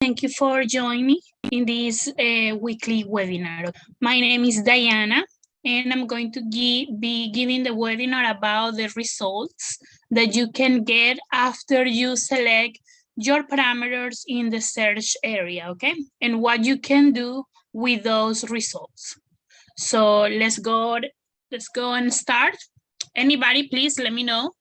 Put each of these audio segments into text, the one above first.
Thank you for joining me in this weekly webinar. My name is Diana, and I'm going to be giving the webinar about the results that you can get after you select your parameters in the search area, okay? And what you can do with those results. So let's go and start. Anybody, please let me know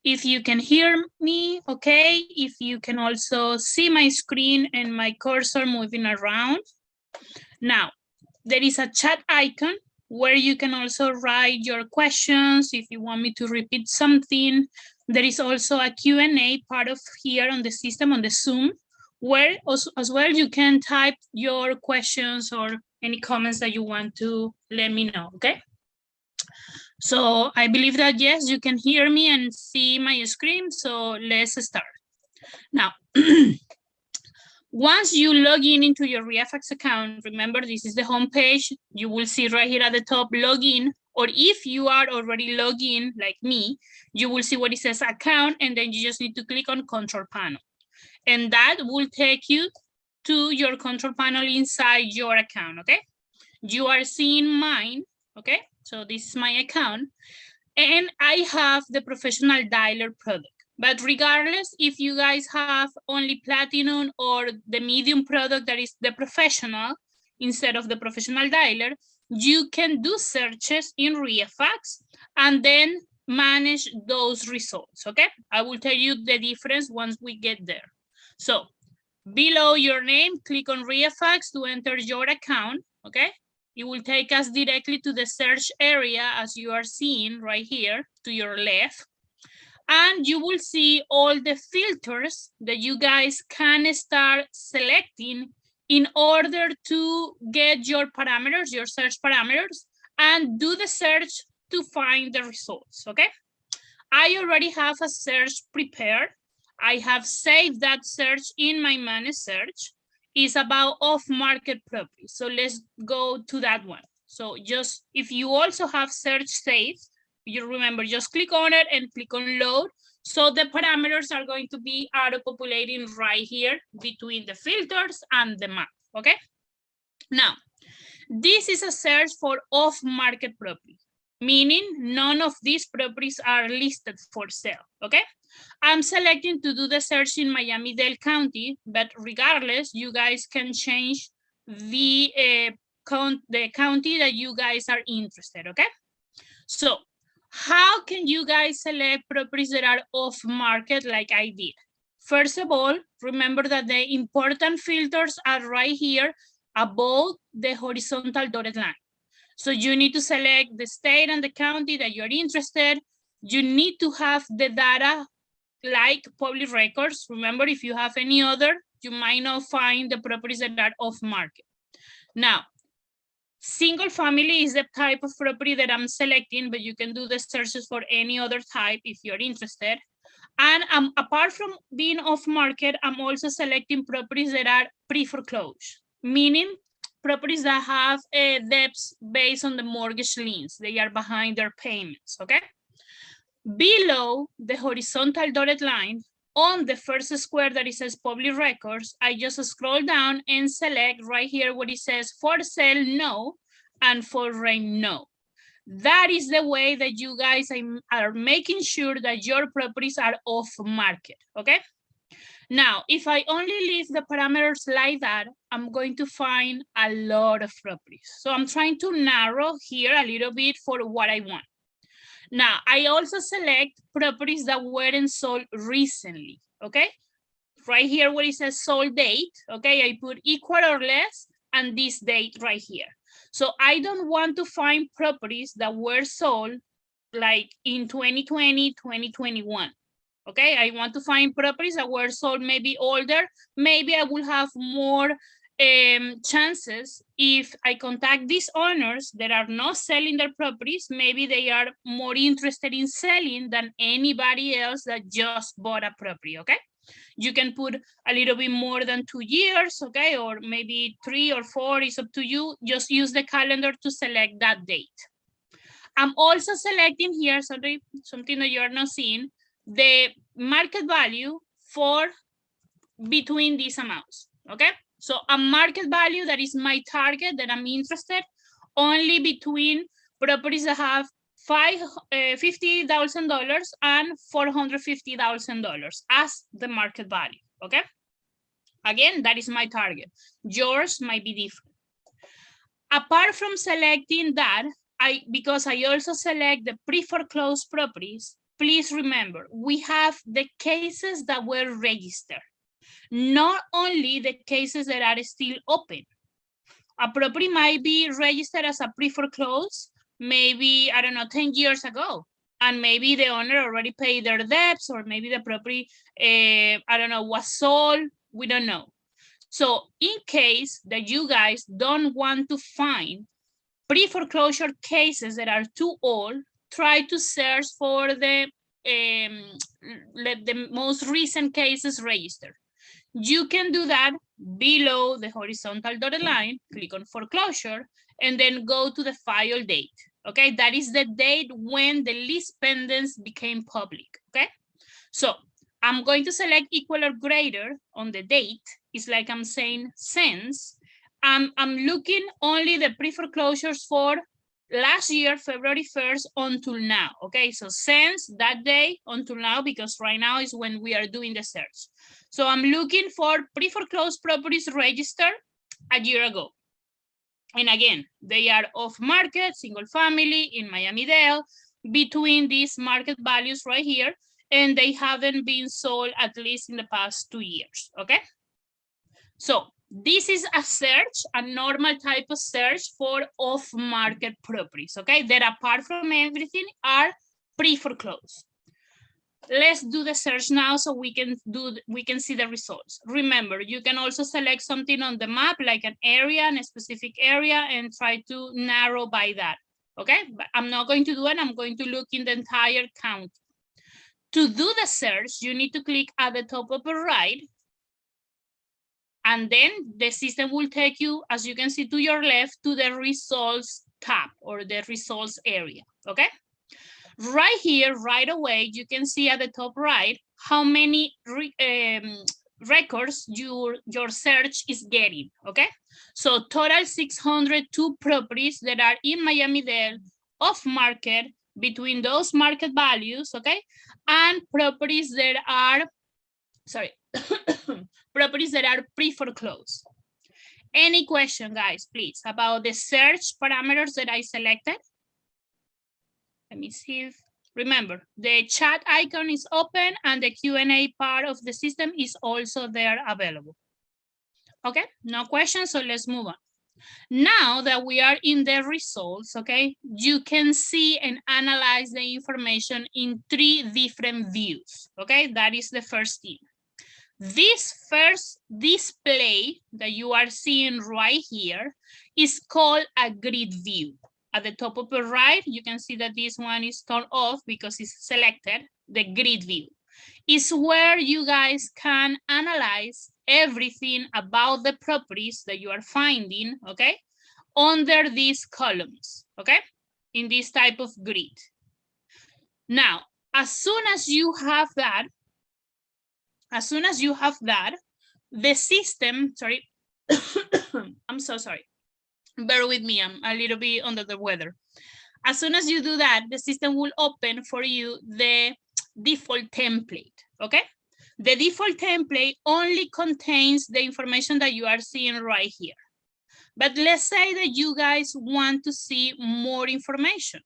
if you can hear me, okay, if you can also see my screen and my cursor moving around. Now, there is a chat icon where you can also write your questions if you want me to repeat something. There is also a Q&A part of here on the system, on the Zoom, where also, as well you can type your questions or any comments that you want to let me know, okay? So I believe that yes, you can hear me and see my screen. So let's start. Now, once you log in into your Refx account, remember this is the home page. You will see right here at the top, login. Or if you are already logged in, like me, you will see what it says account, and then you just need to click on control panel. And that will take you to your control panel inside your account, okay? You are seeing mine, okay? So this is my account. And I have the professional dialer product. But regardless, if you guys have only platinum or the medium product that is the professional instead of the professional dialer, you can do searches in Refx and then manage those results, okay? I will tell you the difference once we get there. So below your name, click on Refx to enter your account, okay? It will take us directly to the search area as you are seeing right here to your left. And you will see all the filters that you guys can start selecting in order to get your parameters, your search parameters, and do the search to find the results, okay? I already have a search prepared. I have saved that search in my managed search. It's about off-market properties. So let's go to that one. So just if you also have search saved, you remember, just click on it and click on load. So the parameters are going to be auto-populating right here between the filters and the map, okay? Now, this is a search for off-market property, meaning none of these properties are listed for sale, okay? I'm selecting to do the search in Miami-Dade County, but regardless, you guys can change the county that you guys are interested, okay? So how can you guys select properties that are off market like I did? First of all, remember that the important filters are right here above the horizontal dotted line. So you need to select the state and the county that you're interested. You need to have the data like public records. Remember, if you have any other, you might not find the properties that are off market. Now, single family is the type of property that I'm selecting, but you can do the searches for any other type if you're interested. And apart from being off market, I'm also selecting properties that are pre-foreclosure, meaning properties that have debts based on the mortgage liens. They are behind their payments, okay? Below the horizontal dotted line, on the first square that it says public records, I just scroll down and select right here what it says for sale, no, and for rent, no. That is the way that you guys are making sure that your properties are off market, okay? Now, if I only leave the parameters like that, I'm going to find a lot of properties. So I'm trying to narrow here a little bit for what I want. Now, I also select properties that weren't sold recently, okay? Right here where it says sold date, okay? I put equal or less and this date right here. So I don't want to find properties that were sold like in 2020, 2021. Okay, I want to find properties that were sold maybe older. Maybe I will have more chances if I contact these owners that are not selling their properties. Maybe they are more interested in selling than anybody else that just bought a property, okay? You can put a little bit more than 2 years, okay? Or maybe 3 or 4, it's up to you. Just use the calendar to select that date. I'm also selecting here, sorry, something that you're not seeing, the market value for between these amounts. okay? So a market value that is my target that I'm interested only between properties that have $50,000 and $450,000 as the market value, okay? Again, that is my target. Yours might be different. Apart from selecting that, because I also select the pre-foreclosed properties, please remember, we have the cases that were registered, not only the cases that are still open. A property might be registered as a pre-foreclosed, maybe, I don't know, 10 years ago. And maybe the owner already paid their debts, or maybe the property, I don't know, was sold. We don't know. So in case that you guys don't want to find pre-foreclosure cases that are too old, try to search for the most recent cases registered. You can do that below the horizontal dotted line, click on foreclosure, and then go to the file date, okay? That is the date when the lease pendants became public, okay? So I'm going to select equal or greater on the date. It's like I'm saying since. I'm looking only the pre-foreclosures for last year, February 1st until now, okay? So since that day until now, because right now is when we are doing the search. So I'm looking for pre-foreclosed properties registered a year ago. And again, they are off market, single family in Miami-Dade, between these market values right here, and they haven't been sold at least in the past 2 years, okay? So this is a search, a normal type of search for off-market properties, okay? That apart from everything are pre-foreclosed. Let's do the search now so we can see the results. Remember, you can also select something on the map, like an area, a specific area, and try to narrow by that, okay? But I'm not going to do it. I'm going to look in the entire county. To do the search, you need to click at the top of the right, and then the system will take you, as you can see to your left, to the results tab or the results area, okay? Right here, right away, you can see at the top right how many records your search is getting, okay? So total 602 properties that are in Miami-Dade off market between those market values, okay? And properties that are, sorry, properties that are pre-foreclosed. Any question, guys, please, about the search parameters that I selected? Let me see if, remember, the chat icon is open and the Q&A part of the system is also there available. Okay, no questions, so let's move on. Now that we are in the results, okay, you can see and analyze the information in 3 different views, okay? That is the first thing. This first display that you are seeing right here is called a grid view. At the top of the right, you can see that this one is turned off because it's selected. The grid view is where you guys can analyze everything about the properties that you are finding, okay, under these columns, okay, in this type of grid. Now, as soon as you have that, the system, sorry, I'm so sorry. Bear with me, I'm a little bit under the weather. As soon as you do that, the system will open for you the default template, okay? The default template only contains the information that you are seeing right here. But let's say that you guys want to see more information.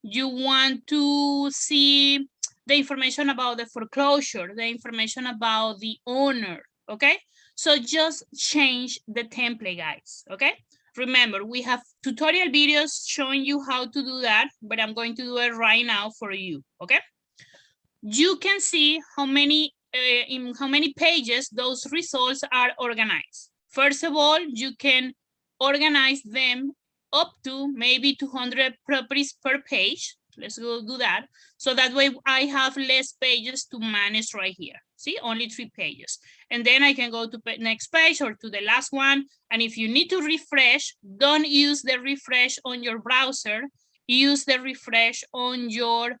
You want to see the information about the foreclosure, the information about the owner, okay? So just change the template, guys, okay? Remember, we have tutorial videos showing you how to do that, but I'm going to do it right now for you, okay? You can see how many, in how many pages those results are organized. First of all, you can organize them up to maybe 200 properties per page. Let's go do that. So that way I have less pages to manage right here. See, only 3 pages. And then I can go to the next page or to the last one. And if you need to refresh, don't use the refresh on your browser. Use the refresh on your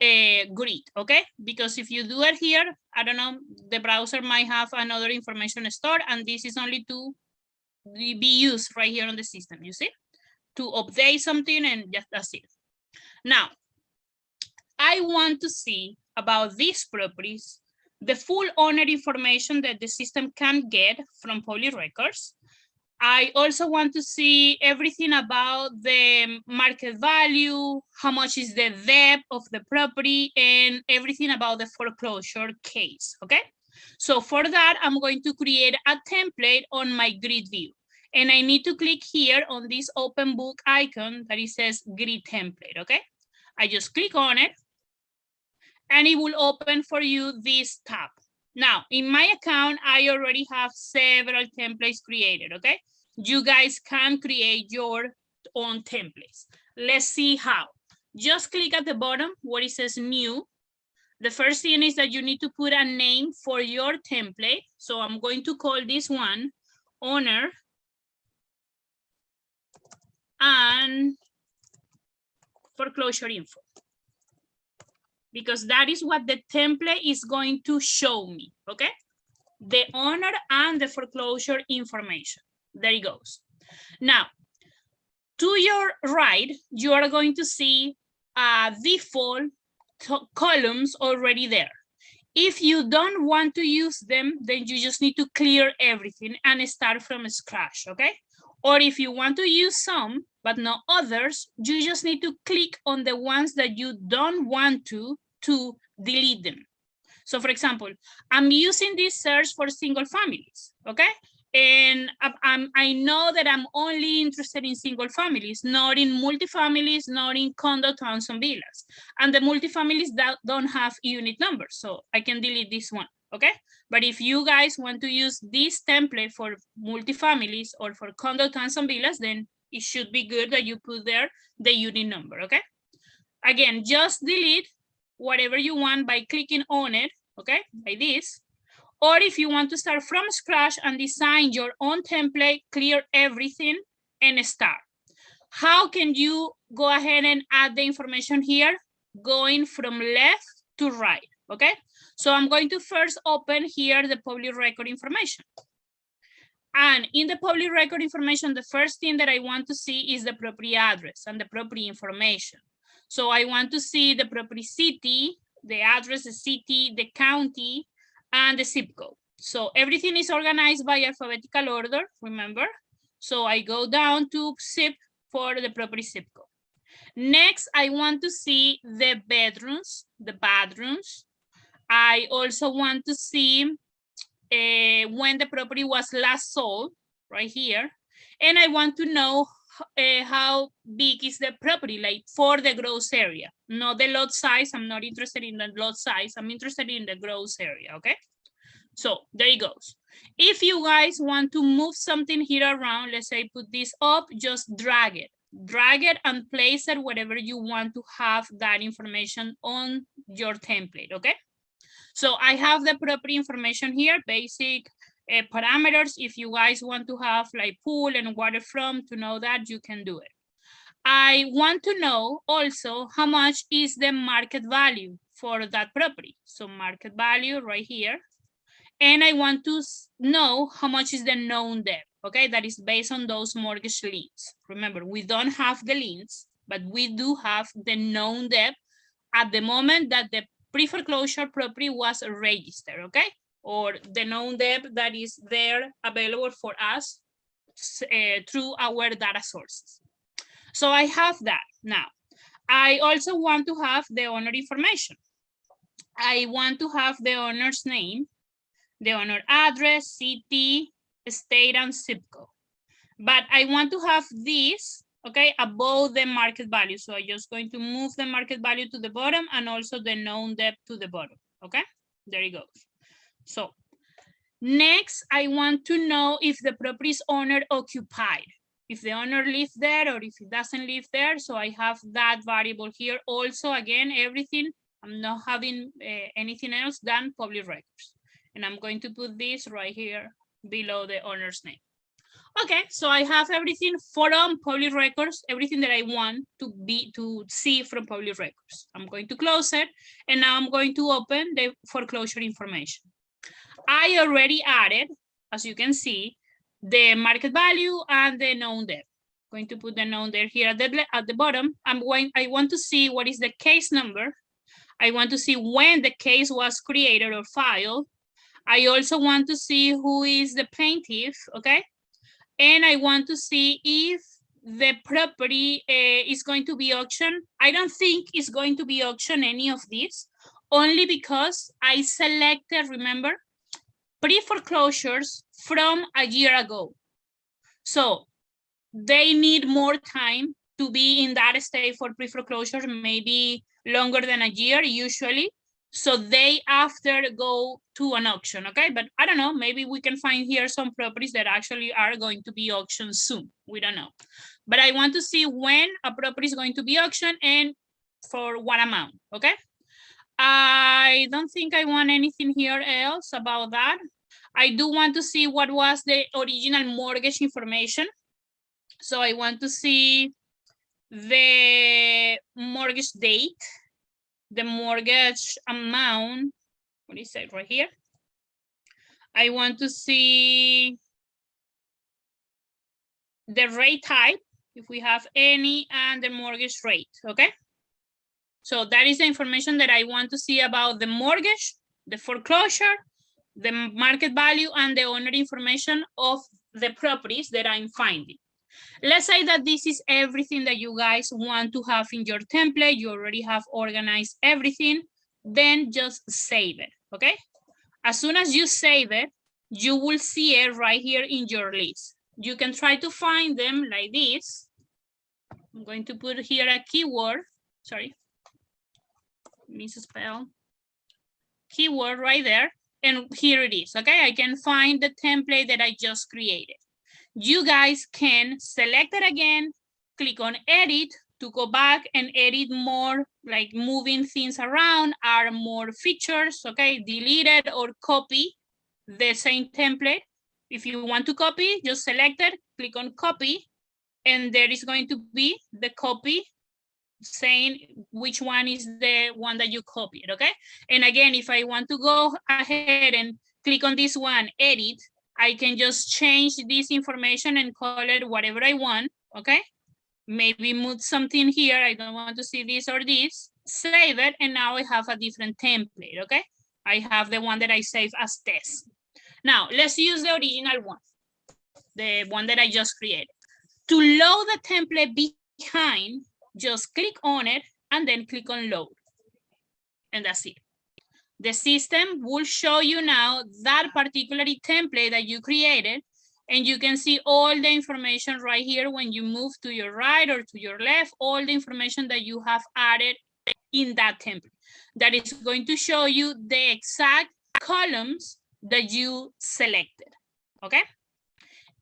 grid, okay? Because if you do it here, I don't know, the browser might have another information stored, and this is only to be used right here on the system, you see? To update something, and just that's it. Now, I want to see about these properties, the full owner information that the system can get from public records. I also want to see everything about the market value, how much is the debt of the property, and everything about the foreclosure case, okay? So for that, I'm going to create a template on my grid view. And I need to click here on this open book icon that it says grid template, okay? I just click on it, and it will open for you this tab. Now, in my account, I already have several templates created, okay? You guys can create your own templates. Let's see how. Just click at the bottom where it says new. The first thing is that you need to put a name for your template. So I'm going to call this one owner and foreclosure info, because that is what the template is going to show me, okay? The owner and the foreclosure information. There it goes. Now, to your right, you are going to see default columns already there. If you don't want to use them, then you just need to clear everything and start from scratch, okay? Or if you want to use some, but not others, you just need to click on the ones that you don't want to delete them. So for example, I'm using this search for single families, okay? And I know that I'm only interested in single families, not in multifamilies, not in condo, towns, and villas. And the multifamilies that don't have unit numbers, so I can delete this one, okay? But if you guys want to use this template for multifamilies or for condo, towns, and villas, then it should be good that you put there the unit number, okay? Again, just delete whatever you want by clicking on it, okay, like this. Or if you want to start from scratch and design your own template, clear everything and start. How can you go ahead and add the information here? Going from left to right, okay? So I'm going to first open here the public record information. And in the public record information, the first thing that I want to see is the property address and the property information. So I want to see the property city, the address, the city, the county, and the zip code. So everything is organized by alphabetical order, remember? So I go down to zip for the property zip code. Next, I want to see the bedrooms, the bathrooms. I also want to see when the property was last sold, right here. And I want to know how big is the property, like for the gross area, not the lot size. I'm not interested in the lot size. I'm interested in the gross area, okay? So there it goes. If you guys want to move something here around, let's say put this up, just drag it and place it wherever you want to have that information on your template, okay? So I have the property information here, basic parameters. If you guys want to have like pool and waterfront to know that, you can do it. I want to know also how much is the market value for that property. So market value right here. And I want to know how much is the known debt, okay? That is based on those mortgage liens. Remember, we don't have the liens, but we do have the known debt at the moment that the pre-foreclosure property was registered, okay? Or the known debt that is there available for us through our data sources. So I have that. Now, I also want to have the owner information. I want to have the owner's name, the owner address, city, state, and zip code. But I want to have this, okay, above the market value. So I'm just going to move the market value to the bottom and also the known debt to the bottom, okay? There it goes. So next, I want to know if the property is owner occupied, if the owner lives there or if he doesn't live there. So I have that variable here. Also, again, everything, I'm not having anything else than public records. And I'm going to put this right here below the owner's name. Okay, so I have everything from public records, everything that I want to see from public records. I'm going to close it, and now I'm going to open the foreclosure information. I already added, as you can see, the market value and the known debt. I'm going to put the known debt here at the bottom. I want to see what is the case number. I want to see when the case was created or filed. I also want to see who is the plaintiff, okay? And I want to see if the property is going to be auctioned. I don't think it's going to be auctioned, any of these, only because I selected, remember, pre-foreclosures from a year ago. So they need more time to be in that state for pre-foreclosure, maybe longer than a year usually. So they after go to an auction, okay? But I don't know, maybe we can find here some properties that actually are going to be auctioned soon. We don't know. But I want to see when a property is going to be auctioned and for what amount, okay? I don't think I want anything here else about that. I do want to see what was the original mortgage information. So I want to see the mortgage date, the mortgage amount. What is it right here? I want to see the rate type, if we have any, and the mortgage rate, okay? So that is the information that I want to see about the mortgage, the foreclosure, the market value, and the owner information of the properties that I'm finding. Let's say that this is everything that you guys want to have in your template. You already have organized everything. Then just save it, okay? As soon as you save it, you will see it right here in your list. You can try to find them like this. I'm going to put here a keyword. Sorry, misspell. Keyword right there. And here it is, okay? I can find the template that I just created. You guys can select it again, click on edit to go back and edit more, like moving things around, add more features, okay? Delete it or copy the same template. If you want to copy, just select it, click on copy, and there is going to be the copy saying which one is the one that you copied, okay? And again, if I want to go ahead and click on this one, edit, I can just change this information and call it whatever I want, okay? Maybe move something here. I don't want to see this or this. Save it, and now I have a different template, okay? I have the one that I saved as test. Now, let's use the original one, the one that I just created. To load the template behind, just click on it and then click on load. And that's it. The system will show you now that particular template that you created, and you can see all the information right here when you move to your right or to your left, all the information that you have added in that template. That is going to show you the exact columns that you selected, okay?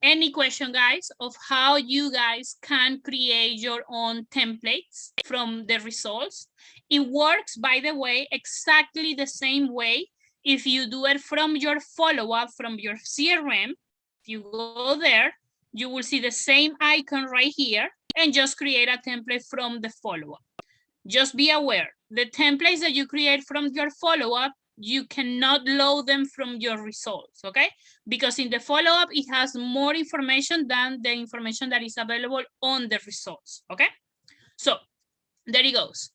Any question, guys, of how you guys can create your own templates from the results? It works, by the way, exactly the same way if you do it from your follow-up, from your CRM. If you go there, you will see the same icon right here and just create a template from the follow-up. Just be aware, the templates that you create from your follow-up, you cannot load them from your results, okay? Because in the follow-up, it has more information than the information that is available on the results, okay? So there it goes.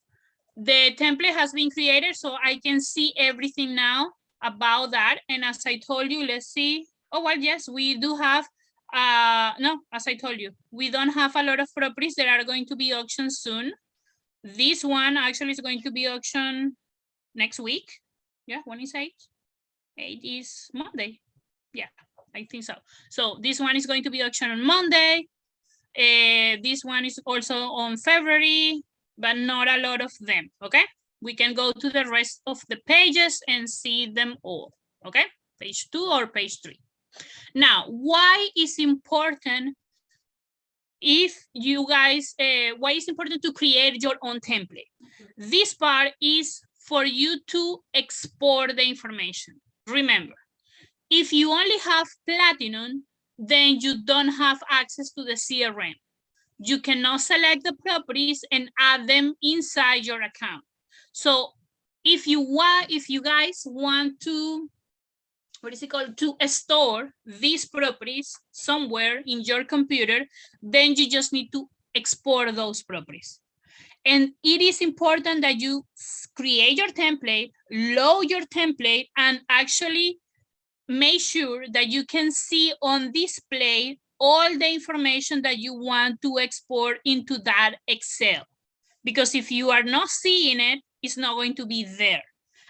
The template has been created, so I can see everything now about that. And as I told you, let's see. Oh, well, yes, we do have, no, as I told you, we don't have a lot of properties that are going to be auctioned soon. This one actually is going to be auctioned next week. Yeah, when is 8? 8 is Monday. Yeah, I think so. So this one is going to be auctioned on Monday. This one is also on February, but not a lot of them, okay? We can go to the rest of the pages and see them all, okay? Page 2 or page 3. Now, why is important if you guys, why is important to create your own template? This part is for you to export the information. Remember, if you only have Platinum, then you don't have access to the CRM. You cannot select the properties and add them inside your account. So if you guys want to, what is it called, to store these properties somewhere in your computer, then you just need to export those properties. And it is important that you create your template, load your template, and actually make sure that you can see on display all the information that you want to export into that Excel. Because if you are not seeing it, it's not going to be there.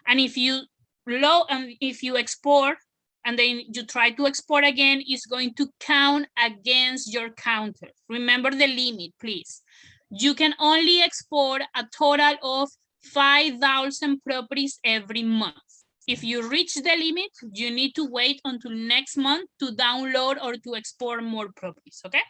And if you load and if you export and then you try to export again, it's going to count against your counter. Remember the limit, please. You can only export a total of 5,000 properties every month. If you reach the limit, you need to wait until next month to download or to export more properties, okay?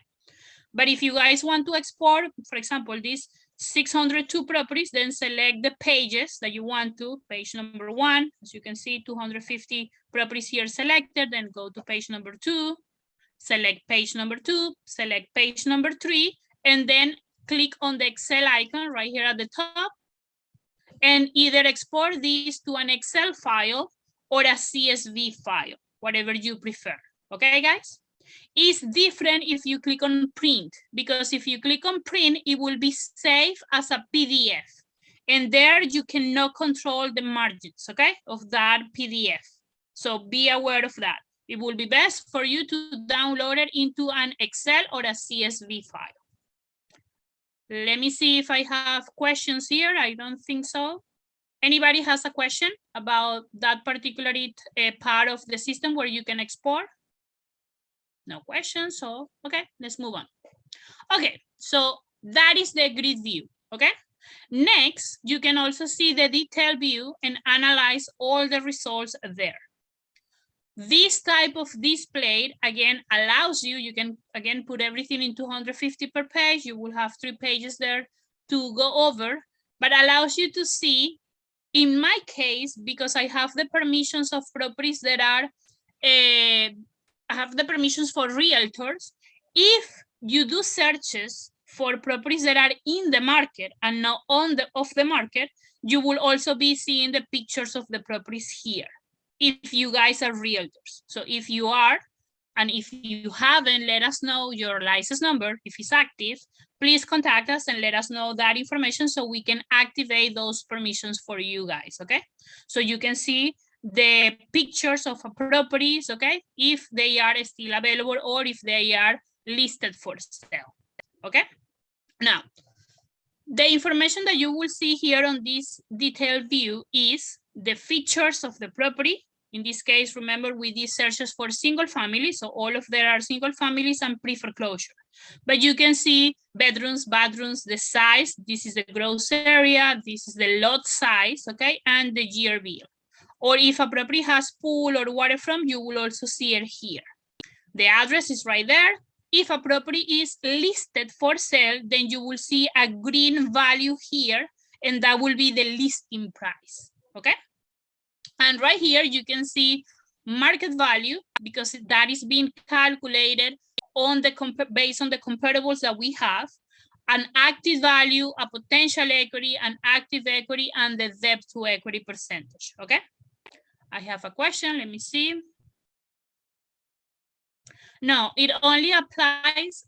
But if you guys want to export, for example, these 602 properties, then select the pages that you want to, page number 1, as you can see, 250 properties here selected, then go to page number 2, select page number 2, select page number 3, and then click on the Excel icon right here at the top, and either export these to an Excel file or a CSV file, whatever you prefer, okay, guys? It's different if you click on print, because if you click on print, it will be saved as a PDF. And there you cannot control the margins, okay, of that PDF. So be aware of that. It will be best for you to download it into an Excel or a CSV file. Let me see if I have questions here. I don't think so. Anybody has a question about that particular part of the system where you can export? No questions, so okay, let's move on. Okay, so that is the grid view, okay? Next, you can also see the detailed view and analyze all the results there. This type of display, again, allows you, you can, again, put everything in 250 per page. You will have 3 pages there to go over, but allows you to see, in my case, because I have the permissions of properties that are, I have the permissions for realtors. If you do searches for properties that are in the market and not on the off the market, you will also be seeing the pictures of the properties here, if you guys are realtors. So if you are, and if you haven't, let us know your license number. If it's active, please contact us and let us know that information so we can activate those permissions for you guys, okay? So you can see the pictures of properties, okay, if they are still available or if they are listed for sale, okay? Now, the information that you will see here on this detailed view is the features of the property. In this case, remember, we did searches for single family, so all of there are single families and pre-foreclosure. But you can see bedrooms, bathrooms, the size. This is the gross area. This is the lot size, okay, and the year bill. Or if a property has pool or waterfront, you will also see it here. The address is right there. If a property is listed for sale, then you will see a green value here, and that will be the listing price, okay? And right here, you can see market value, because that is being calculated on the based on the comparables that we have, an active value, a potential equity, an active equity, and the debt to equity percentage, okay? I have a question, let me see. No, it only applies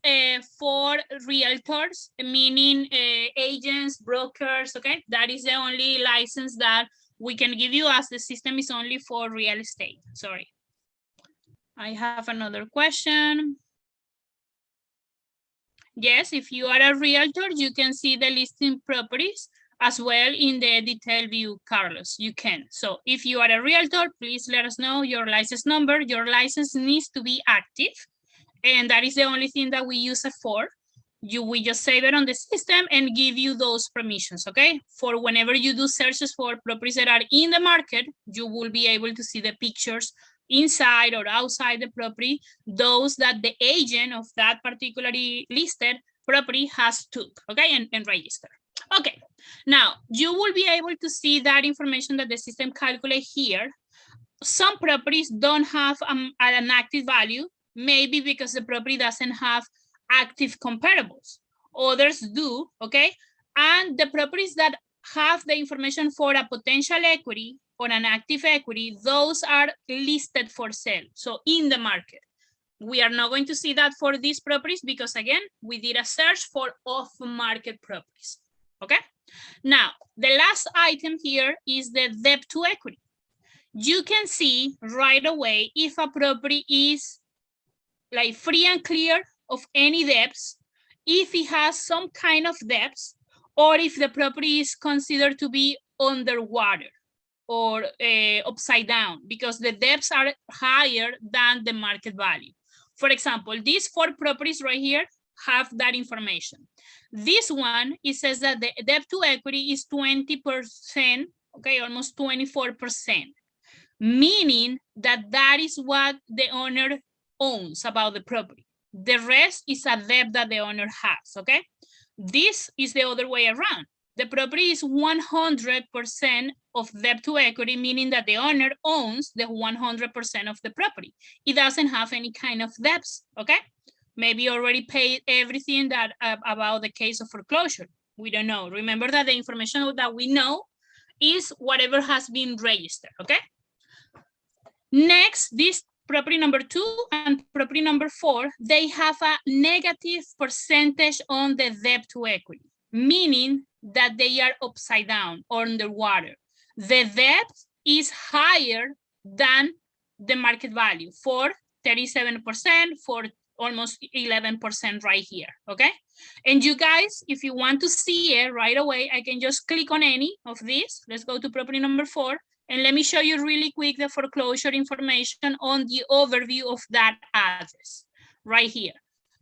for realtors, meaning agents, brokers, okay? That is the only license that we can give you, as the system is only for real estate, sorry. I have another question. Yes, if you are a realtor, you can see the listing properties as well in the detailed view, Carlos, you can. So if you are a realtor, please let us know your license number. Your license needs to be active, and that is the only thing that we use it for. We just save it on the system and give you those permissions, okay? For whenever you do searches for properties that are in the market, you will be able to see the pictures inside or outside the property, those that the agent of that particularly listed property has took, okay, and register. Okay, now you will be able to see that information that the system calculates here. Some properties don't have an active value, Maybe because the property doesn't have active comparables. Others do, okay? And the properties that have the information for a potential equity or an active equity, those are listed for sale, so in the market. We are not going to see that for these properties because, again, we did a search for off-market properties, okay? Now, the last item here is the debt to equity. You can see right away if a property is like free and clear of any debts, if it has some kind of debts, or if the property is considered to be underwater or upside down because the debts are higher than the market value. For example, these 4 properties right here have that information. This one, it says that the debt to equity is 20%, okay, almost 24%, meaning that that is what the owner owns about the property. The rest is a debt that the owner has, okay? This is the other way around. The property is 100% of debt to equity, meaning that the owner owns the 100% of the property. It doesn't have any kind of debts, okay? Maybe already paid everything that about the case of foreclosure. We don't know. Remember that the information that we know is whatever has been registered, okay? Next, this property number 2 and property number 4, they have a negative percentage on the debt to equity, meaning that they are upside down or underwater. The debt is higher than the market value for 37%, for almost 11% right here, okay? And you guys, if you want to see it right away, I can just click on any of these. Let's go to property number 4. And let me show you really quick the foreclosure information on the overview of that address right here.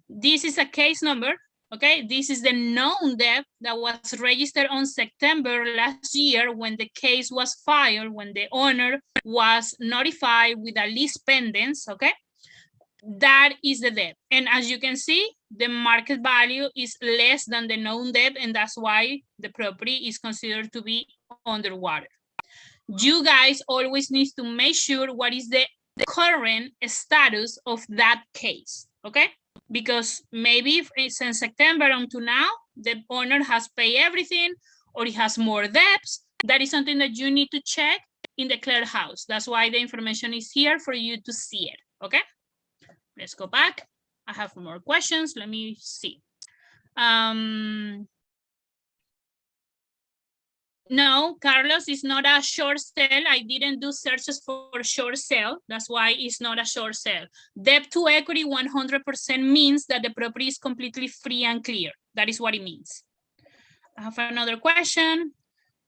This is a case number, okay? This is the known debt that was registered on September last year when the case was filed, when the owner was notified with a lease pendants, okay? That is the debt. And as you can see, the market value is less than the known debt, and that's why the property is considered to be underwater. You guys always need to make sure what is the current status of that case, okay? Because maybe since September until now, the owner has paid everything or he has more debts. That is something that you need to check in the clearinghouse. That's why the information is here for you to see it, okay? Let's go back. I have more questions. Let me see. No, Carlos, is not a short sale. I didn't do searches for short sale. That's why it's not a short sale. Debt to equity 100% means that the property is completely free and clear. That is what it means. I have another question.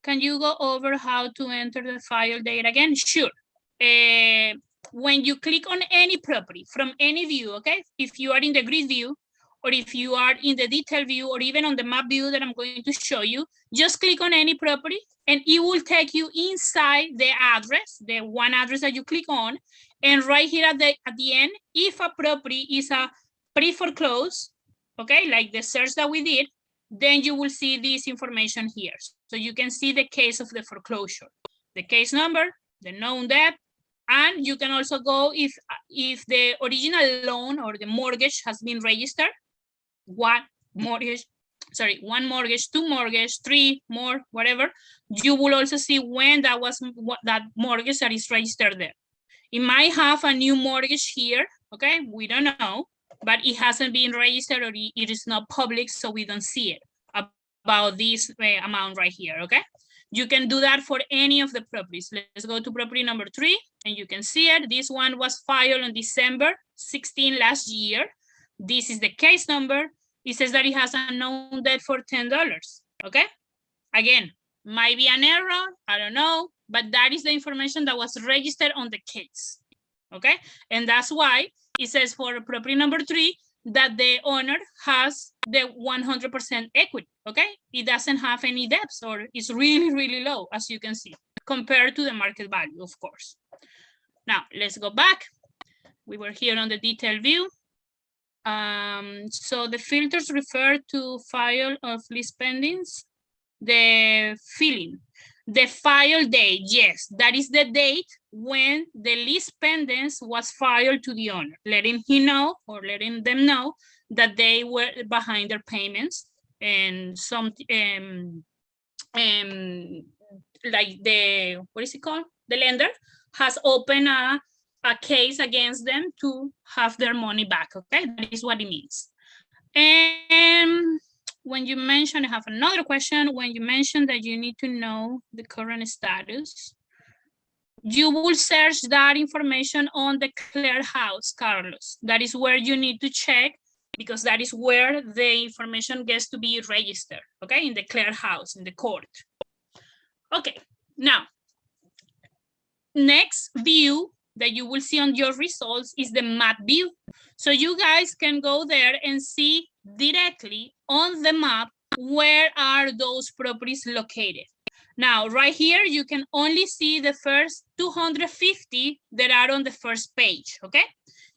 Can you go over how to enter the file date again? Sure. When you click on any property from any view, okay? If you are in the grid view, or if you are in the detail view, or even on the map view that I'm going to show you, just click on any property and it will take you inside the address, the one address that you click on. And right here at the end, if a property is a pre-foreclosed, okay, like the search that we did, then you will see this information here. So you can see the case of the foreclosure, the case number, the known debt, and you can also go if the original loan or the mortgage has been registered, one mortgage, 2 mortgage, 3 more, whatever, you will also see when that was that mortgage that is registered there. It might have a new mortgage here, okay? We don't know, but it hasn't been registered or it is not public, so we don't see it about this amount right here, okay? You can do that for any of the properties. Let's go to property number 3, and you can see it. This one was filed on December 16 last year. This is the case number. It says that it has a known debt for $10, okay? Again, might be an error, I don't know, but that is the information that was registered on the case, okay? And that's why it says for property number 3 that the owner has the 100% equity, okay? It doesn't have any debts, or it's really, really low, as you can see, compared to the market value, of course. Now, let's go back. We were here on the detail view. So the filters refer to file of lease pendings. The filing, the file date, yes, that is the date when the lease pendants was filed to the owner, letting him know or letting them know that they were behind their payments, and some like the, what is it called? The lender has opened a case against them to have their money back. Okay, that is what it means. And when you mention, I have another question. When you mention that you need to know the current status, you will search that information on the cleared house, Carlos. That is where you need to check, because that is where the information gets to be registered, okay, in the cleared house, in the court. Okay, now, next view that you will see on your results is the map view. So you guys can go there and see directly on the map where are those properties located. Now, right here, you can only see the first 250 that are on the first page, okay?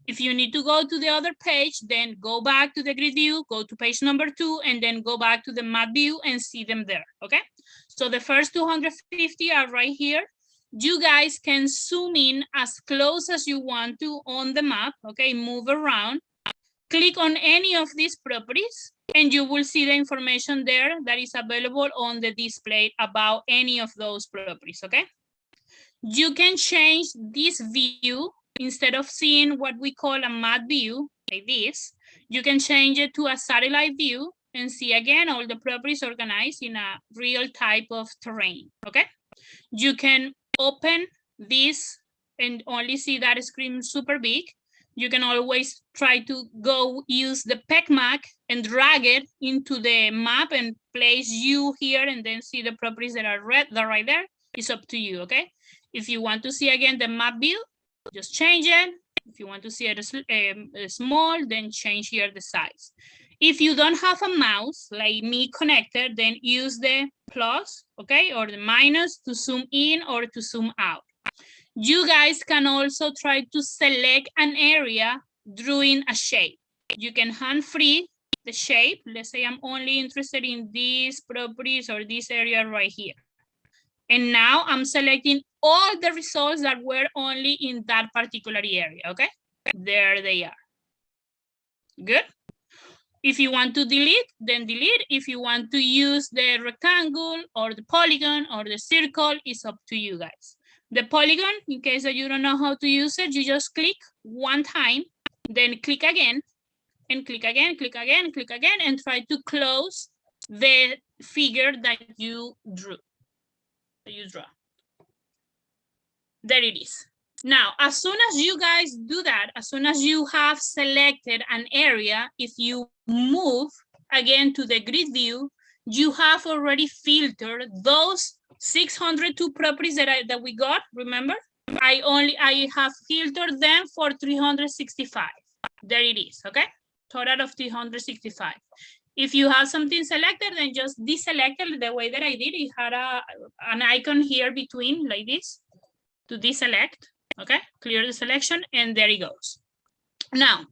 If you need to go to the other page, then go back to the grid view, go to page number 2, and then go back to the map view and see them there, okay? So the first 250 are right here. You guys can zoom in as close as you want to on the map, okay? Move around, click on any of these properties, and you will see the information there that is available on the display about any of those properties, okay? You can change this view. Instead of seeing what we call a map view, like this, you can change it to a satellite view and see again all the properties organized in a real type of terrain, okay? You can open this and only see that screen super big. You can always try to go use the PECMAC and drag it into the map and place you here and then see the properties that are red, that right there. It's up to you, okay? If you want to see again the map view, just change it. If you want to see it small, then change here the size. If you don't have a mouse like me connected, then use the plus, okay, or the minus to zoom in or to zoom out. You guys can also try to select an area drawing a shape. You can hand free the shape. Let's say I'm only interested in these properties or this area right here. And now I'm selecting all the results that were only in that particular area, okay? There they are. Good? If you want to delete, then delete. If you want to use the rectangle or the polygon or the circle, it's up to you guys. The polygon, in case that you don't know how to use it, you just click one time, then click again, and click again, click again, click again, and try to close the figure that you drew. There it is. Now, as soon as you guys do that, as soon as you have selected an area, if you move again to the grid view, you have already filtered those 602 properties that we got, remember? I have filtered them for 365. There it is, okay? Total of 365. If you have something selected, then just deselect it the way that I did. It had an icon here between like this to deselect, okay? Clear the selection, and there it goes. Now,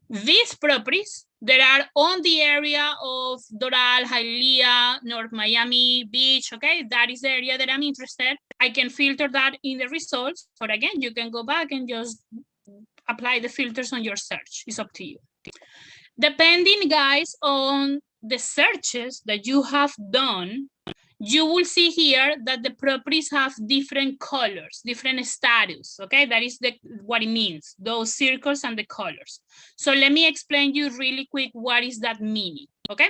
these properties that are on the area of Doral, Hialeah, North Miami Beach, okay? That is the area that I'm interested. I can filter that in the results, or again, you can go back and just apply the filters on your search. It's up to you. Depending, guys, on the searches that you have done, you will see here that the properties have different colors, different status, okay? That is what it means, those circles and the colors. So let me explain you really quick what is that meaning, okay?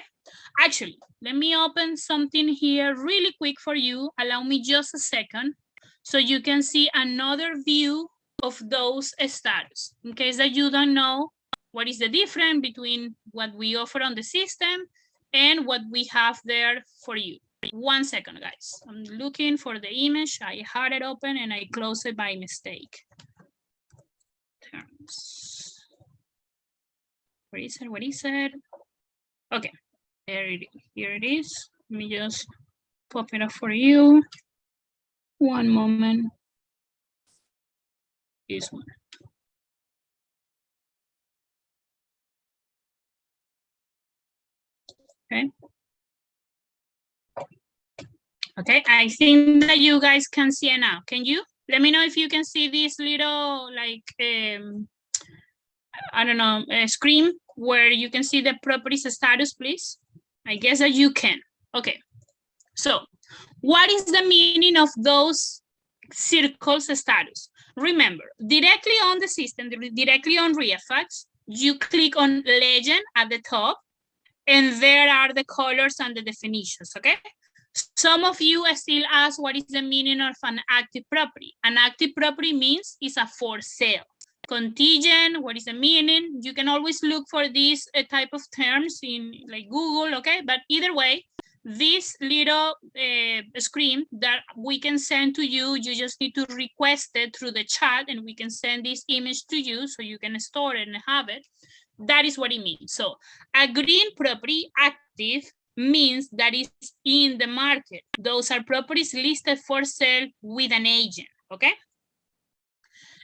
Actually, let me open something here really quick for you. Allow me just a second so you can see another view of those status in case that you don't know what is the difference between what we offer on the system and what we have there for you. 1 second, guys. I'm looking for the image. I had it open and I closed it by mistake. Terms. Where is it? What is it? Okay, here it is. Let me just pop it up for you. 1 moment. This one. Okay. Okay, I think that you guys can see it now. Can you? Let me know if you can see this little, like, I don't know, screen where you can see the properties status, please. I guess that you can. Okay. So what is the meaning of those circles status? Remember, directly on the system, directly on ReiFax, you click on legend at the top, and there are the colors and the definitions, okay? Some of you still ask what is the meaning of an active property. An active property means it's a for sale. Contingent, what is the meaning? You can always look for these type of terms in like Google, okay? But either way, this little screen that we can send to you, you just need to request it through the chat and we can send this image to you so you can store it and have it. That is what it means. So a green property, active, means that is in the market. Those are properties listed for sale with an agent, okay?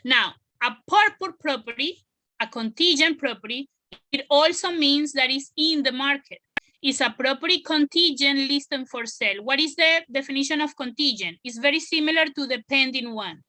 Now, a purple property, a contingent property, it also means that it's in the market. It's a property contingent listed for sale. What is the definition of contingent? It's very similar to the pending one.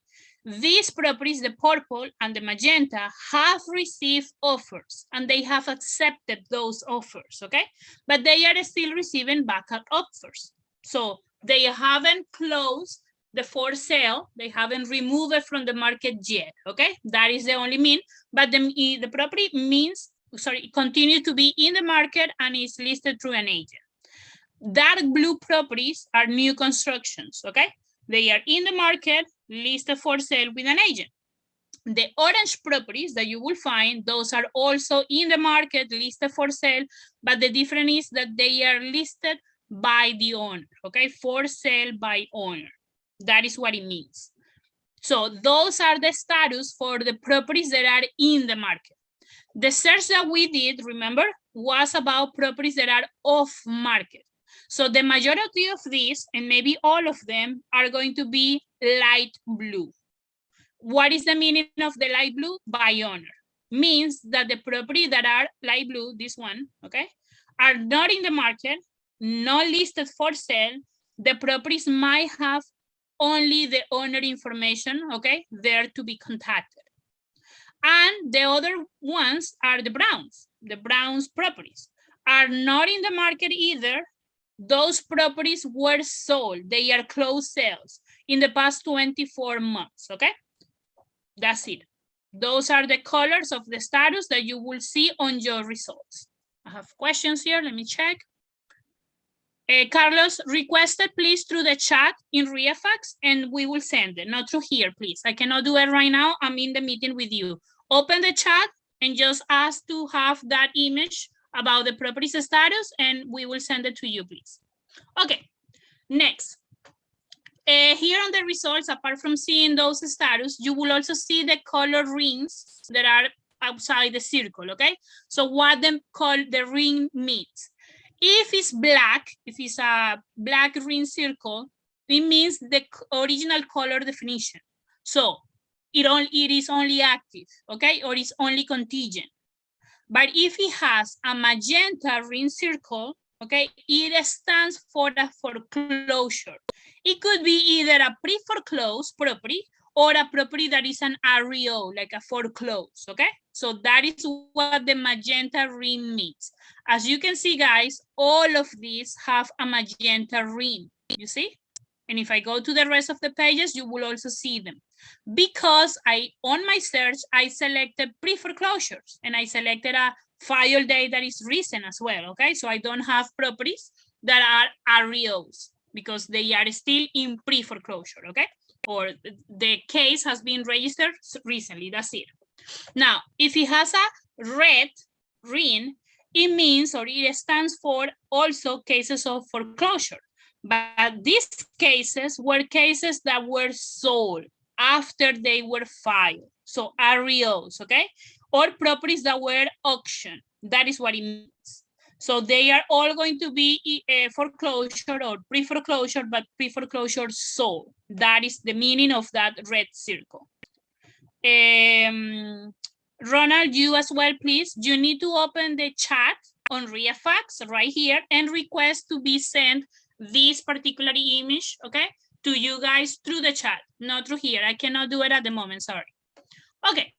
These properties, the purple and the magenta, have received offers and they have accepted those offers, okay? But they are still receiving backup offers. So they haven't closed the for sale, they haven't removed it from the market yet, okay? That is the only mean, but the property means, sorry, continue to be in the market and is listed through an agent. Dark blue properties are new constructions, okay? They are in the market, listed for sale with an agent. The orange properties that you will find, those are also in the market, listed for sale, but the difference is that they are listed by the owner, okay? For sale by owner. That is what it means. So those are the status for the properties that are in the market. The search that we did, remember, was about properties that are off market. So the majority of these, and maybe all of them, are going to be light blue. What is the meaning of the light blue? By owner. Means that the property that are light blue, this one, okay, are not in the market, not listed for sale. The properties might have only the owner information, okay, there to be contacted. And the other ones are the browns. The browns properties are not in the market either. Those properties were sold. They are closed sales in the past 24 months, okay? That's it. Those are the colors of the status that you will see on your results. I have questions here, let me check. Carlos, requested please through the chat in ReiFax and we will send it, not through here, please. I cannot do it right now, I'm in the meeting with you. Open the chat and just ask to have that image about the properties status and we will send it to you, please. Okay, next. Here on the results, apart from seeing those status, you will also see the color rings that are outside the circle, okay? So what the ring means. If it's black, if it's a black ring circle, it means the original color definition. So it is only active, okay? Or it's only contingent. But if it has a magenta ring circle, okay, it stands for a foreclosure. It could be either a pre-foreclosed property or a property that is an REO, like a foreclosed, okay? So that is what the magenta ring means. As you can see, guys, all of these have a magenta ring, you see? And if I go to the rest of the pages, you will also see them. Because on my search, I selected pre-foreclosures and I selected a file date that is recent as well, okay? So I don't have properties that are REOs because they are still in pre-foreclosure, okay? Or the case has been registered recently, that's it. Now, if it has a red ring, it means, or it stands for also cases of foreclosure. But these cases were cases that were sold after they were filed. So REOs, okay? Or properties that were auctioned. That is what it means. So they are all going to be foreclosure or pre-foreclosure, but pre-foreclosure sold. That is the meaning of that red circle. Ronald, you as well, please. You need to open the chat on ReiFax right here and request to be sent this particular image, okay? to you guys through the chat, not through here. I cannot do it at the moment, sorry. Okay,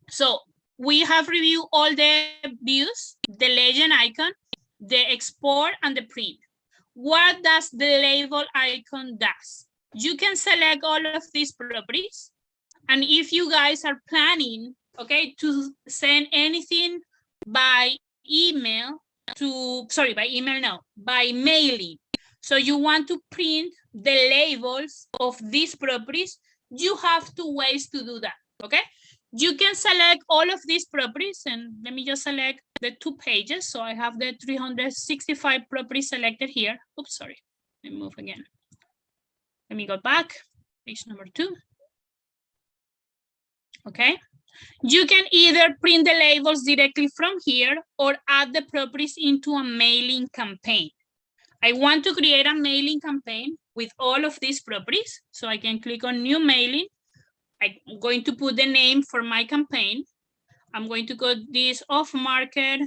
so we have reviewed all the views, the legend icon, the export, and the print. What does the label icon does? You can select all of these properties. And if you guys are planning, okay, to send anything by email by mailing. So you want to print the labels of these properties, you have two ways to do that, okay? You can select all of these properties, and let me just select the 2 pages. So I have the 365 properties selected here. Oops, sorry, let me move again. Let me go back, page number 2. Okay, you can either print the labels directly from here or add the properties into a mailing campaign. I want to create a mailing campaign with all of these properties. So I can click on new mailing. I'm going to put the name for my campaign. I'm going to go this off market,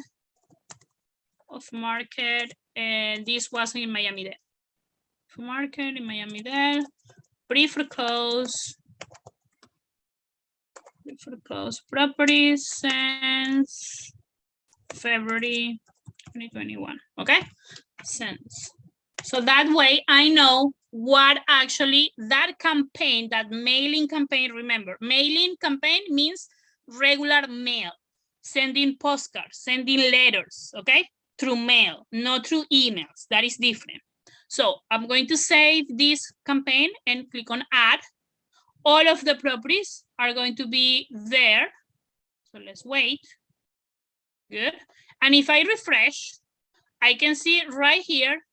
and this was in Miami-Dade. Off market in Miami-Dade, pre-foreclose properties since February 2021, okay? Since. So that way I know what actually that campaign, that mailing campaign, remember, mailing campaign means regular mail, sending postcards, sending letters, okay? Through mail, not through emails, that is different. So I'm going to save this campaign and click on add. All of the properties are going to be there. So let's wait. Good. And if I refresh, I can see right here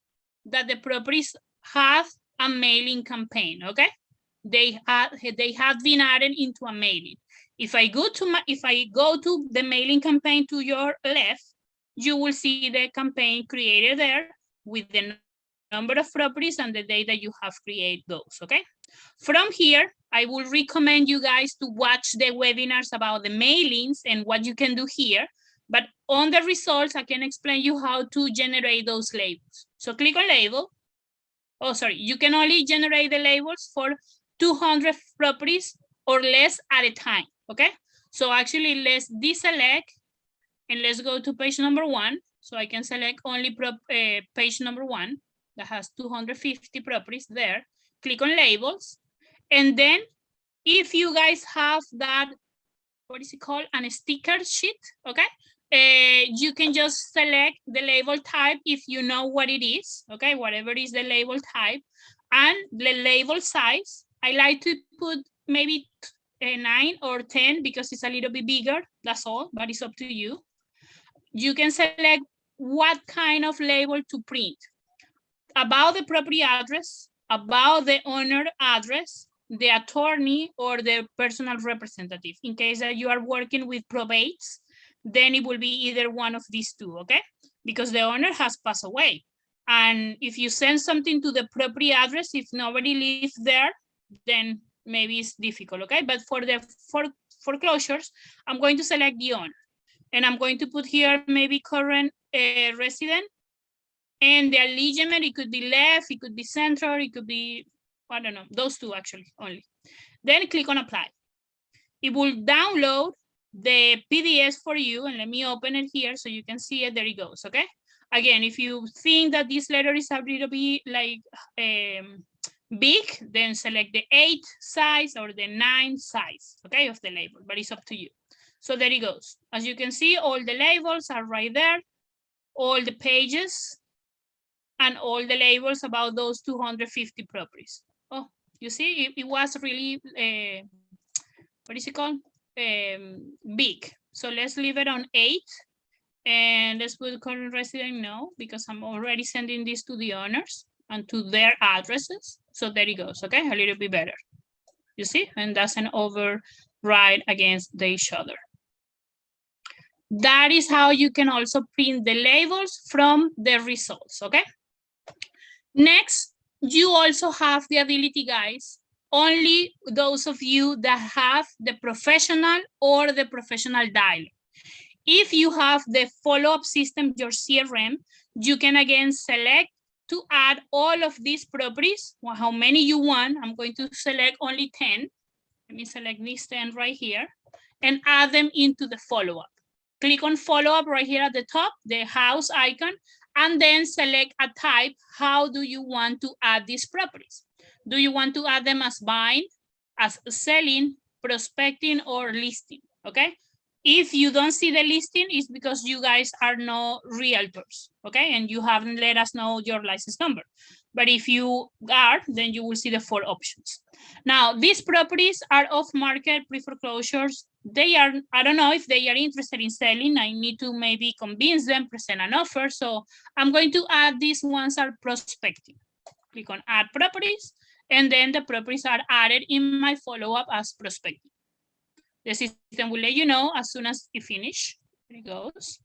that the properties have a mailing campaign, okay? They have been added into a mailing. If I go to the mailing campaign to your left, you will see the campaign created there with the number of properties and the day that you have created those, okay? From here, I will recommend you guys to watch the webinars about the mailings and what you can do here. But on the results, I can explain you how to generate those labels. So click on label. Oh, sorry, you can only generate the labels for 200 properties or less at a time, okay? So actually, let's deselect and let's go to page number 1. So I can select only page number 1 that has 250 properties there. Click on labels. And then if you guys have that, what is it called? A sticker sheet, okay? You can just select the label type if you know what it is, okay? Whatever is the label type. And the label size, I like to put maybe 9 or 10 because it's a little bit bigger, that's all, but it's up to you. You can select what kind of label to print. About the property address, about the owner address, the attorney or the personal representative. In case that you are working with probates, then it will be either one of these two, okay? Because the owner has passed away. And if you send something to the property address, if nobody lives there, then maybe it's difficult, okay? But for the foreclosures, I'm going to select the owner. And I'm going to put here maybe current resident. And the allegiance, it could be left, it could be central, it could be, I don't know, those two actually only. Then click on apply. It will download the PDF for you, and let me open it here so you can see it. There it goes, okay? Again, if you think that this letter is a little bit like big, then select the 8 size or the 9 size, okay, of the label, but it's up to you. So there it goes. As you can see, all the labels are right there, all the pages, and all the labels about those 250 properties. Oh, you see, it was really, what is it called? Big. So let's leave it on 8. And let's put current resident no, because I'm already sending this to the owners and to their addresses. So there it goes, okay? A little bit better. You see? And doesn't override against each other. That is how you can also print the labels from the results, okay? Next, you also have the ability, guys, only those of you that have the professional or the professional dialer. If you have the follow-up system, your CRM, you can again select to add all of these properties, well, how many you want. I'm going to select only 10. Let me select these 10 right here and add them into the follow-up. Click on follow-up right here at the top, the house icon, and then select a type. How do you want to add these properties? Do you want to add them as buying, as selling, prospecting, or listing? Okay. If you don't see the listing, it's because you guys are no realtors, okay? And you haven't let us know your license number. But if you are, then you will see the 4 options. Now, these properties are off-market pre-foreclosures. They are, I don't know if they are interested in selling. I need to maybe convince them, present an offer. So I'm going to add these ones are prospecting. Click on add properties, and then the properties are added in my follow-up as prospecting. The system will let you know as soon as you finish. There it goes.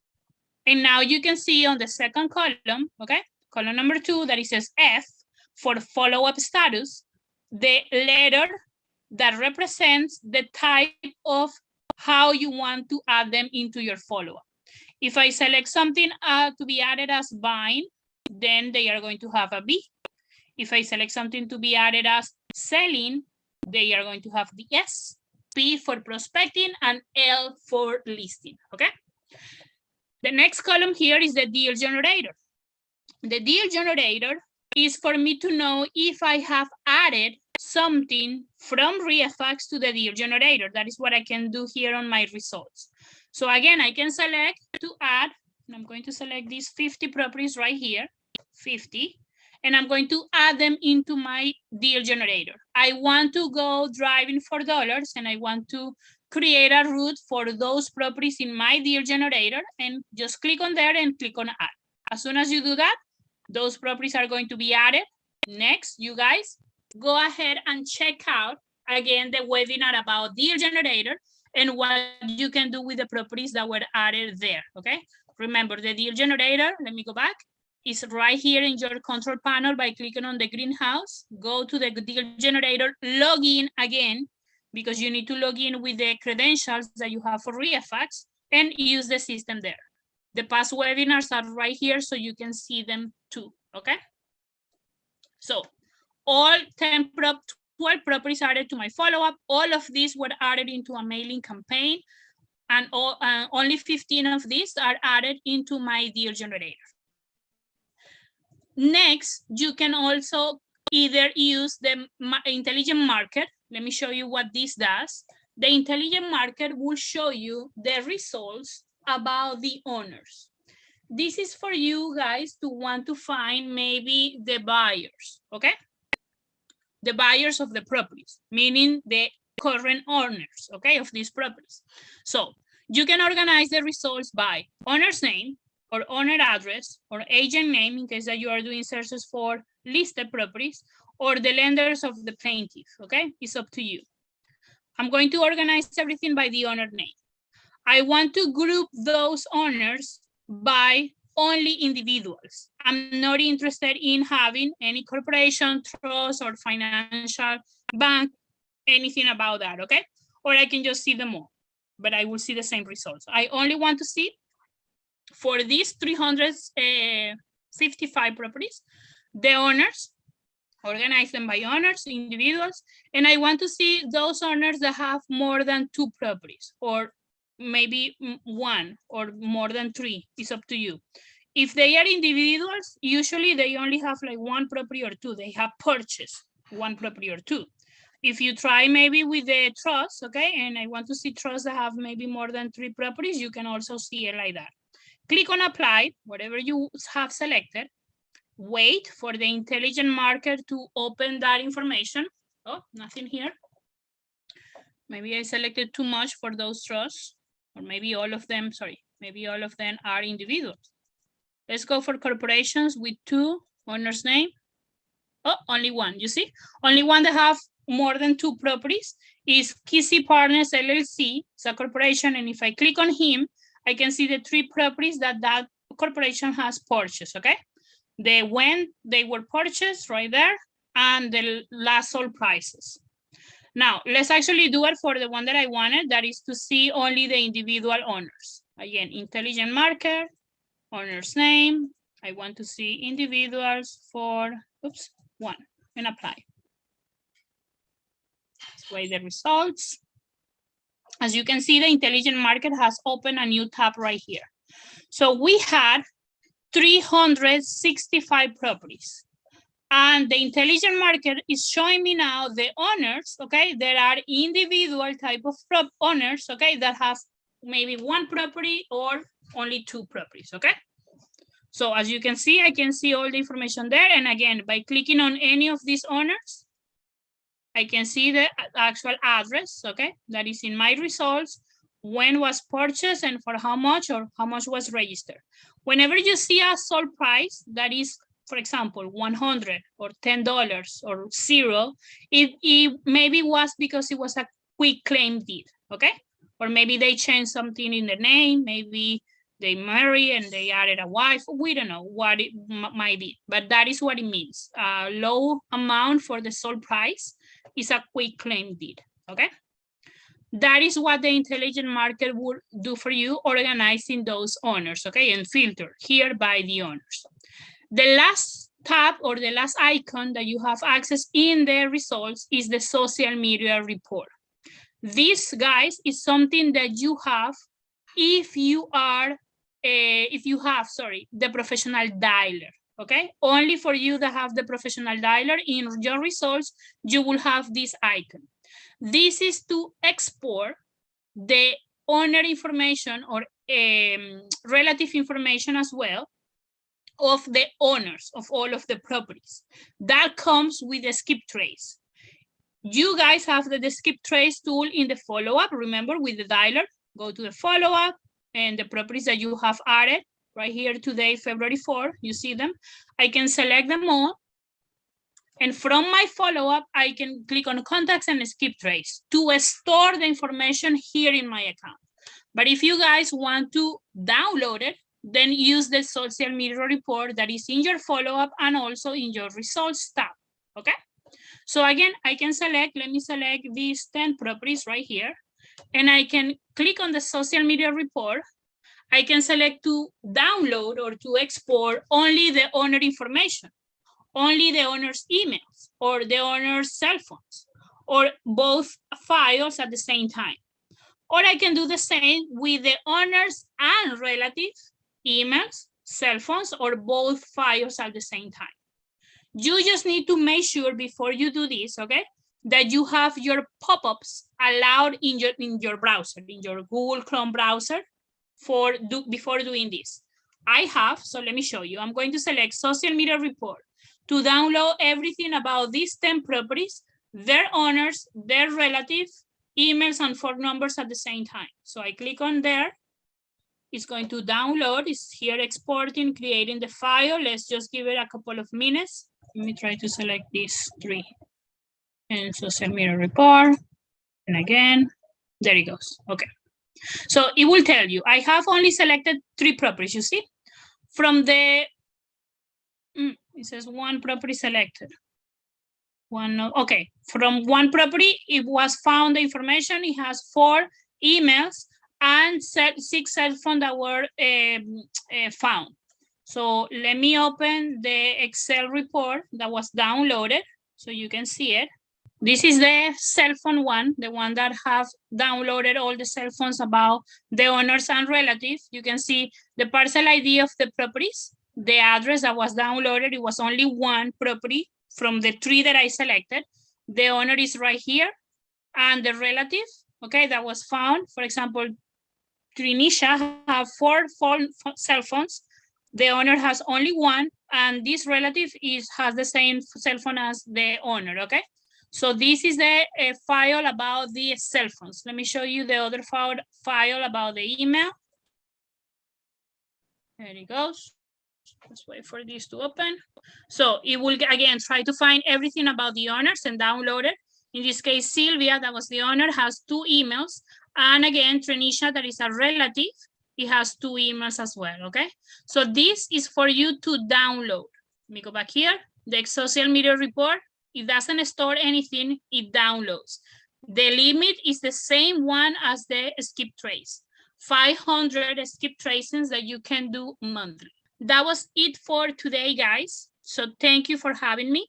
And now you can see on the second column, okay, column number 2, that it says F for follow-up status, the letter that represents the type of how you want to add them into your follow-up. If I select something to be added as buying, then they are going to have a B. If I select something to be added as selling, they are going to have the S. P for prospecting, and L for listing, okay? The next column here is the deal generator. The deal generator is for me to know if I have added something from ReiFax to the deal generator. That is what I can do here on my results. So again, I can select to add, and I'm going to select these 50 properties right here, 50. And I'm going to add them into my deal generator. I want to go driving for dollars, and I want to create a route for those properties in my deal generator, and just click on there and click on add. As soon as you do that, those properties are going to be added. Next, you guys, go ahead and check out again the webinar about deal generator and what you can do with the properties that were added there, okay? Remember the deal generator, let me go back. Is right here in your control panel by clicking on the greenhouse. Go to the deal generator, log in again, because you need to log in with the credentials that you have for ReiFax, and use the system there. The past webinars are right here, so you can see them too, okay? So all 12 properties added to my follow-up. All of these were added into a mailing campaign, and only 15 of these are added into my deal generator. Next, you can also either use the intelligent market. Let me show you what this does. The intelligent market will show you the results about the owners. This is for you guys to want to find maybe the buyers, okay? The buyers of the properties, meaning the current owners, okay, of these properties. So you can organize the results by owner's name, or owner address, or agent name in case that you are doing searches for listed properties, or the lenders of the plaintiff, okay? It's up to you. I'm going to organize everything by the owner name. I want to group those owners by only individuals. I'm not interested in having any corporation, trust, or financial bank, anything about that, okay? Or I can just see them all, but I will see the same results. I only want to see for these 355 properties, the owners, organize them by owners, individuals, and I want to see those owners that have more than 2 properties, or maybe 1 or more than 3. It's up to you. If they are individuals, usually they only have like 1 property or 2. They have purchased 1 property or 2. If you try maybe with the trust, okay, and I want to see trusts that have maybe more than 3 properties, you can also see it like that. Click on apply, whatever you have selected. Wait for the intelligent market to open that information. Oh, nothing here. Maybe I selected too much for those trusts, or maybe all of them, sorry, maybe all of them are individuals. Let's go for corporations with 2 owners' name. Oh, only 1, you see? Only 1 that have more than 2 properties is Kissy Partners LLC. It's a corporation, and if I click on him, I can see the 3 properties that that corporation has purchased, okay? When they were purchased right there, and the last sold prices. Now, let's actually do it for the one that I wanted, that is to see only the individual owners. Again, intelligent market, owner's name, I want to see individuals for, oops, 1, and apply. Display the results. As you can see, the intelligent market has opened a new tab right here. So we had 365 properties. And the intelligent market is showing me now the owners, okay? There are individual type of owners, okay, that have maybe 1 property or only 2 properties, okay? So as you can see, I can see all the information there. And again, by clicking on any of these owners, I can see the actual address, okay? That is in my results, when was purchased and for how much, or how much was registered. Whenever you see a sold price that is, for example, 100 or $10 or 0, it maybe was because it was a quick claim deed, okay? Or maybe they changed something in the name, maybe they marry and they added a wife. We don't know what it might be, but that is what it means. A low amount for the sold price is a quick claim deed, okay? That is what the intelligent market would do for you, organizing those owners, okay, and filter here by the owners. The last tab or the last icon that you have access in the results is the social media report. This, guys, is something that you have if you have the professional dialer, okay? Only for you that have the professional dialer, in your results, you will have this icon. This is to export the owner information or relative information as well of the owners of all of the properties. That comes with the skip trace. You guys have the skip trace tool in the follow-up. Remember, with the dialer, go to the follow-up and the properties that you have added right here today, February 4, you see them. I can select them all. And from my follow-up, I can click on contacts and skip trace to store the information here in my account. But if you guys want to download it, then use the social media report that is in your follow-up and also in your results tab, okay? So again, I can select, let me select these 10 properties right here, and I can click on the social media report. I can select to download or to export only the owner information, only the owner's emails or the owner's cell phones, or both files at the same time. Or I can do the same with the owners and relatives, emails, cell phones, or both files at the same time. You just need to make sure before you do this, okay, that you have your pop-ups allowed in your browser, in your Google Chrome browser before doing this. I have, so let me show you. I'm going to select social media report to download everything about these 10 properties, their owners, their relatives, emails, and phone numbers at the same time. So I click on there. It's going to download. It's here exporting, creating the file. Let's just give it a couple of minutes. Let me try to select these 3. And social media report. And again, there it goes. Okay. So it will tell you, I have only selected 3 properties, you see? From the, it says 1 property selected. Okay, from 1 property, it was found the information. It has 4 emails and 6 cell phones that were found. So let me open the Excel report that was downloaded so you can see it. This is the cell phone one, the one that have downloaded all the cell phones about the owners and relatives. You can see the parcel ID of the properties, the address that was downloaded. It was only 1 property from the 3 that I selected. The owner is right here, and the relative, okay, that was found. For example, Trinisha have 4 cell phones. The owner has only 1, and this relative has the same cell phone as the owner, okay? So this is the file about the cell phones. Let me show you the other file about the email. There it goes. Let's wait for this to open. So it will, again, try to find everything about the owners and download it. In this case, Sylvia, that was the owner, has 2 emails. And again, Trenisha, that is a relative, it has 2 emails as well, okay? So this is for you to download. Let me go back here. The social media report, it doesn't store anything, it downloads. The limit is the same one as the skip trace. 500 skip tracings that you can do monthly. that was it for today, guys. So thank you for having me.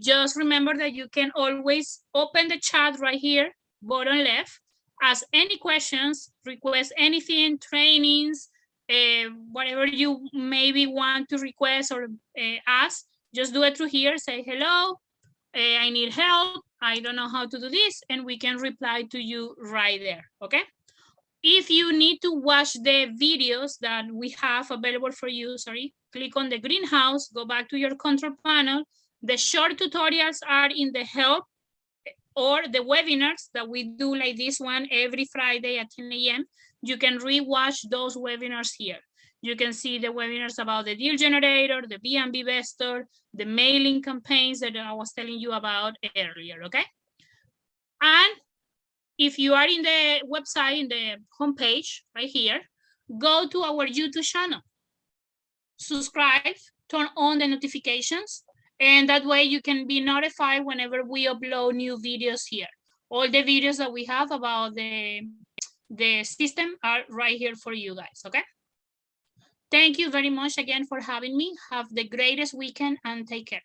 Just remember that you can always open the chat right here, bottom left, ask any questions, request anything, trainings, whatever you maybe want to request or ask, just do it through here, say hello, I need help, I don't know how to do this, and we can reply to you right there, okay? If you need to watch the videos that we have available for you, click on the greenhouse, go back to your control panel. The short tutorials are in the help or the webinars that we do like this one every Friday at 10 a.m. You can rewatch those webinars here. You can see the webinars about the deal generator, the B&B Vestor, the mailing campaigns that I was telling you about earlier, okay? And if you are in the website, in the homepage right here, go to our YouTube channel, subscribe, turn on the notifications, and that way you can be notified whenever we upload new videos here. All the videos that we have about the system are right here for you guys, okay? Thank you very much again for having me. Have the greatest weekend and take care.